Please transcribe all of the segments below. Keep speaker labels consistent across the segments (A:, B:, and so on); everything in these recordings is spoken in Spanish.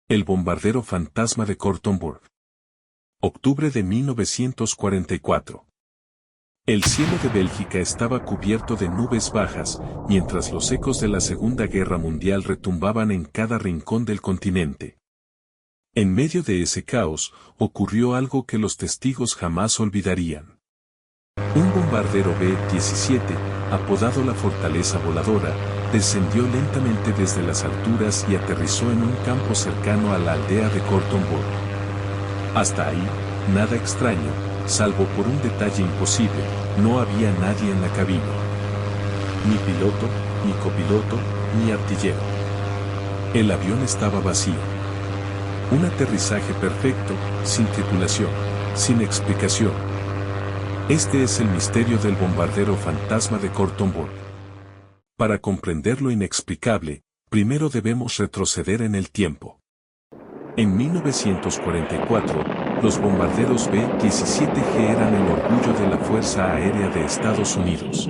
A: El bombardero fantasma de Kortenburg. Octubre de 1944. El cielo de Bélgica estaba cubierto de nubes bajas, mientras los ecos de la Segunda Guerra Mundial retumbaban en cada rincón del continente. En medio de ese caos, ocurrió algo que los testigos jamás olvidarían. Un bombardero B-17, apodado la Fortaleza Voladora, descendió lentamente desde las alturas y aterrizó en un campo cercano a la aldea de Kortenburg. Hasta ahí, nada extraño, salvo por un detalle imposible, no había nadie en la cabina. Ni piloto, ni copiloto, ni artillero. El avión estaba vacío. Un aterrizaje perfecto, sin tripulación, sin explicación. Este es el misterio del bombardero fantasma de Kortenburg. Para comprender lo inexplicable, primero debemos retroceder en el tiempo. En 1944, los bombarderos B-17G eran el orgullo de la Fuerza Aérea de Estados Unidos.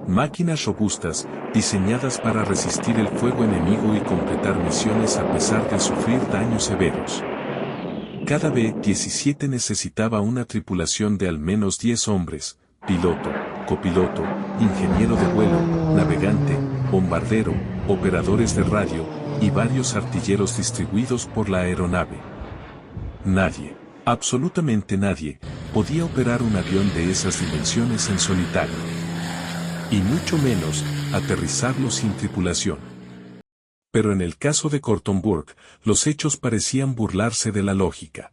A: Máquinas robustas, diseñadas para resistir el fuego enemigo y completar misiones a pesar de sufrir daños severos. Cada B-17 necesitaba una tripulación de al menos 10 hombres, piloto, copiloto, ingeniero de vuelo, navegante, bombardero, operadores de radio, y varios artilleros distribuidos por la aeronave. Nadie, absolutamente nadie, podía operar un avión de esas dimensiones en solitario. Y mucho menos, aterrizarlo sin tripulación. Pero en el caso de Kortenburg, los hechos parecían burlarse de la lógica.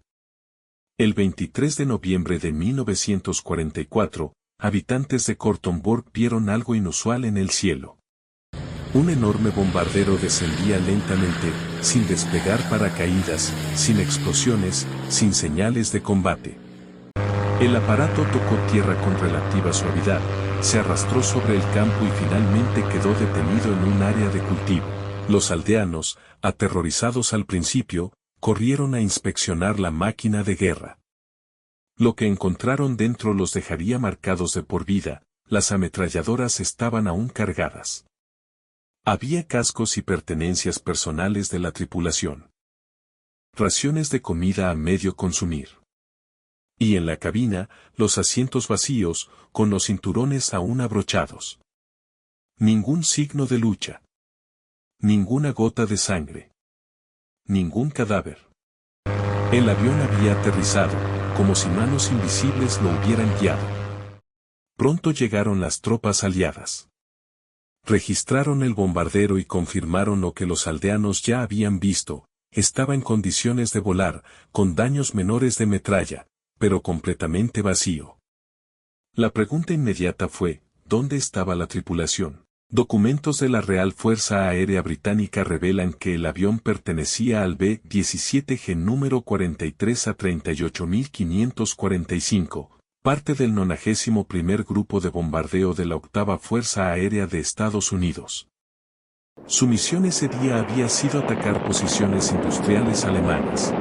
A: El 23 de noviembre de 1944, habitantes de Kortenburg vieron algo inusual en el cielo. Un enorme bombardero descendía lentamente, sin despegar paracaídas, sin explosiones, sin señales de combate. El aparato tocó tierra con relativa suavidad, se arrastró sobre el campo y finalmente quedó detenido en un área de cultivo. Los aldeanos, aterrorizados al principio, corrieron a inspeccionar la máquina de guerra. Lo que encontraron dentro los dejaría marcados de por vida, las ametralladoras estaban aún cargadas. Había cascos y pertenencias personales de la tripulación. Raciones de comida a medio consumir. Y en la cabina, los asientos vacíos, con los cinturones aún abrochados. Ningún signo de lucha. Ninguna gota de sangre. Ningún cadáver. El avión había aterrizado, como si manos invisibles lo hubieran guiado. Pronto llegaron las tropas aliadas. Registraron el bombardero y confirmaron lo que los aldeanos ya habían visto, estaba en condiciones de volar, con daños menores de metralla, pero completamente vacío. La pregunta inmediata fue, ¿dónde estaba la tripulación? Documentos de la Real Fuerza Aérea Británica revelan que el avión pertenecía al B-17G número 43 a 38.545, parte del 91º Grupo de Bombardeo de la Octava Fuerza Aérea de Estados Unidos. Su misión ese día había sido atacar posiciones industriales alemanas.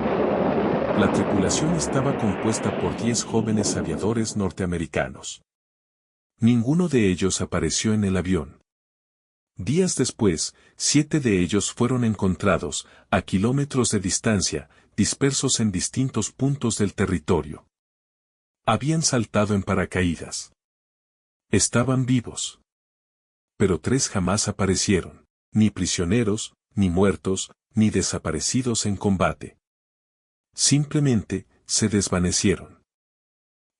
A: La tripulación estaba compuesta por 10 jóvenes aviadores norteamericanos. Ninguno de ellos apareció en el avión. Días después, 7 de ellos fueron encontrados, a kilómetros de distancia, dispersos en distintos puntos del territorio. Habían saltado en paracaídas. Estaban vivos. Pero 3 jamás aparecieron, ni prisioneros, ni muertos, ni desaparecidos en combate. Simplemente, se desvanecieron.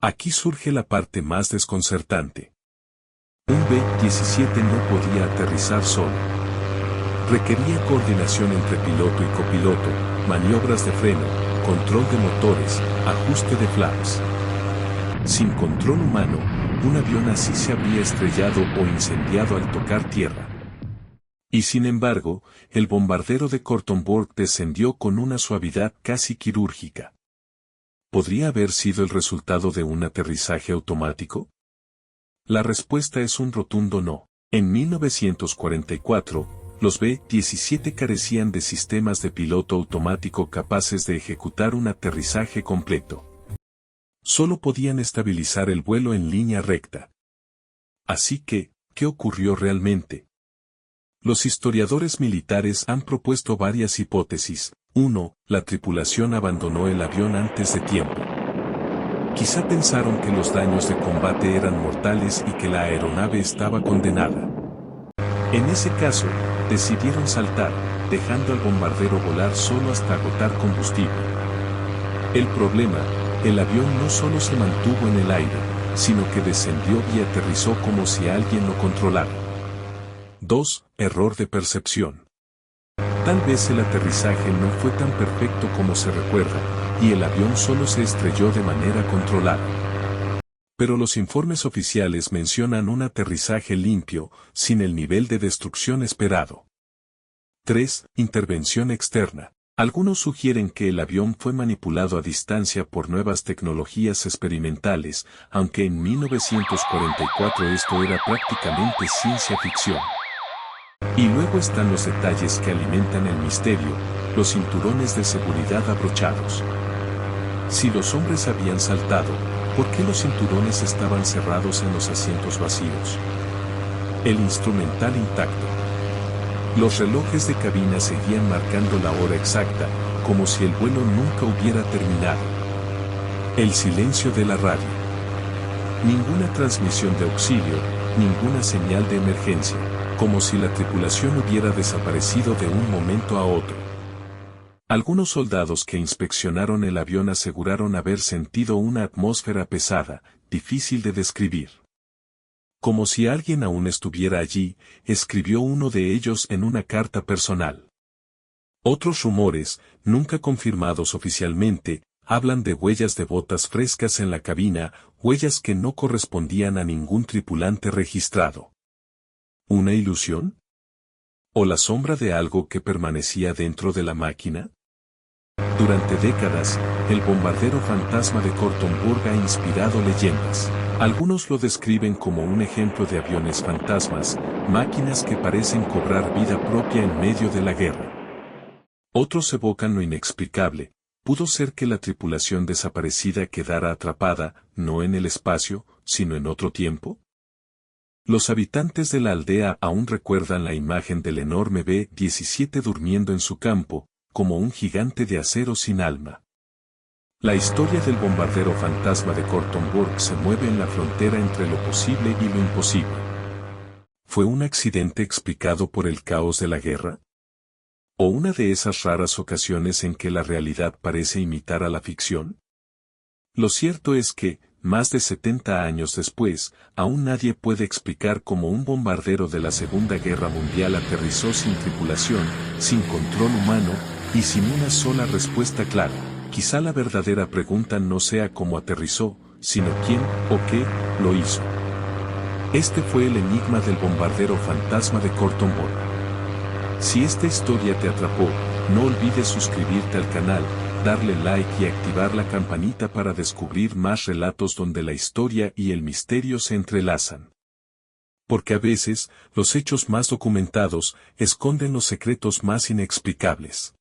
A: Aquí surge la parte más desconcertante. Un B-17 no podía aterrizar solo. Requería coordinación entre piloto y copiloto, maniobras de freno, control de motores, ajuste de flaps. Sin control humano, un avión así se habría estrellado o incendiado al tocar tierra. Y sin embargo, el bombardero de Kortenburg descendió con una suavidad casi quirúrgica. ¿Podría haber sido el resultado de un aterrizaje automático? La respuesta es un rotundo no. En 1944, los B-17 carecían de sistemas de piloto automático capaces de ejecutar un aterrizaje completo. Solo podían estabilizar el vuelo en línea recta. Así que, ¿qué ocurrió realmente? Los historiadores militares han propuesto varias hipótesis. 1. La tripulación abandonó el avión antes de tiempo. Quizá pensaron que los daños de combate eran mortales y que la aeronave estaba condenada. En ese caso, decidieron saltar, dejando al bombardero volar solo hasta agotar combustible. El problema, el avión no solo se mantuvo en el aire, sino que descendió y aterrizó como si alguien lo controlara. 2. Error de percepción. Tal vez el aterrizaje no fue tan perfecto como se recuerda, y el avión solo se estrelló de manera controlada. Pero los informes oficiales mencionan un aterrizaje limpio, sin el nivel de destrucción esperado. 3. Intervención externa. Algunos sugieren que el avión fue manipulado a distancia por nuevas tecnologías experimentales, aunque en 1944 esto era prácticamente ciencia ficción. Y luego están los detalles que alimentan el misterio, los cinturones de seguridad abrochados. Si los hombres habían saltado, ¿por qué los cinturones estaban cerrados en los asientos vacíos? El instrumental intacto. Los relojes de cabina seguían marcando la hora exacta, como si el vuelo nunca hubiera terminado. El silencio de la radio. Ninguna transmisión de auxilio, ninguna señal de emergencia, como si la tripulación hubiera desaparecido de un momento a otro. Algunos soldados que inspeccionaron el avión aseguraron haber sentido una atmósfera pesada, difícil de describir. Como si alguien aún estuviera allí, escribió uno de ellos en una carta personal. Otros rumores, nunca confirmados oficialmente, hablan de huellas de botas frescas en la cabina, huellas que no correspondían a ningún tripulante registrado. ¿Una ilusión? ¿O la sombra de algo que permanecía dentro de la máquina? Durante décadas, el bombardero fantasma de Kortenburg ha inspirado leyendas. Algunos lo describen como un ejemplo de aviones fantasmas, máquinas que parecen cobrar vida propia en medio de la guerra. Otros evocan lo inexplicable. ¿Pudo ser que la tripulación desaparecida quedara atrapada, no en el espacio, sino en otro tiempo? Los habitantes de la aldea aún recuerdan la imagen del enorme B-17 durmiendo en su campo, como un gigante de acero sin alma. La historia del bombardero fantasma de Kortenburg se mueve en la frontera entre lo posible y lo imposible. ¿Fue un accidente explicado por el caos de la guerra? ¿O una de esas raras ocasiones en que la realidad parece imitar a la ficción? Lo cierto es que, más de 70 años después, aún nadie puede explicar cómo un bombardero de la Segunda Guerra Mundial aterrizó sin tripulación, sin control humano, y sin una sola respuesta clara. Quizá la verdadera pregunta no sea cómo aterrizó, sino quién o qué lo hizo. Este fue el enigma del bombardero fantasma de Kortenburg. Si esta historia te atrapó, no olvides suscribirte al canal, darle like y activar la campanita para descubrir más relatos donde la historia y el misterio se entrelazan. Porque a veces, los hechos más documentados esconden los secretos más inexplicables.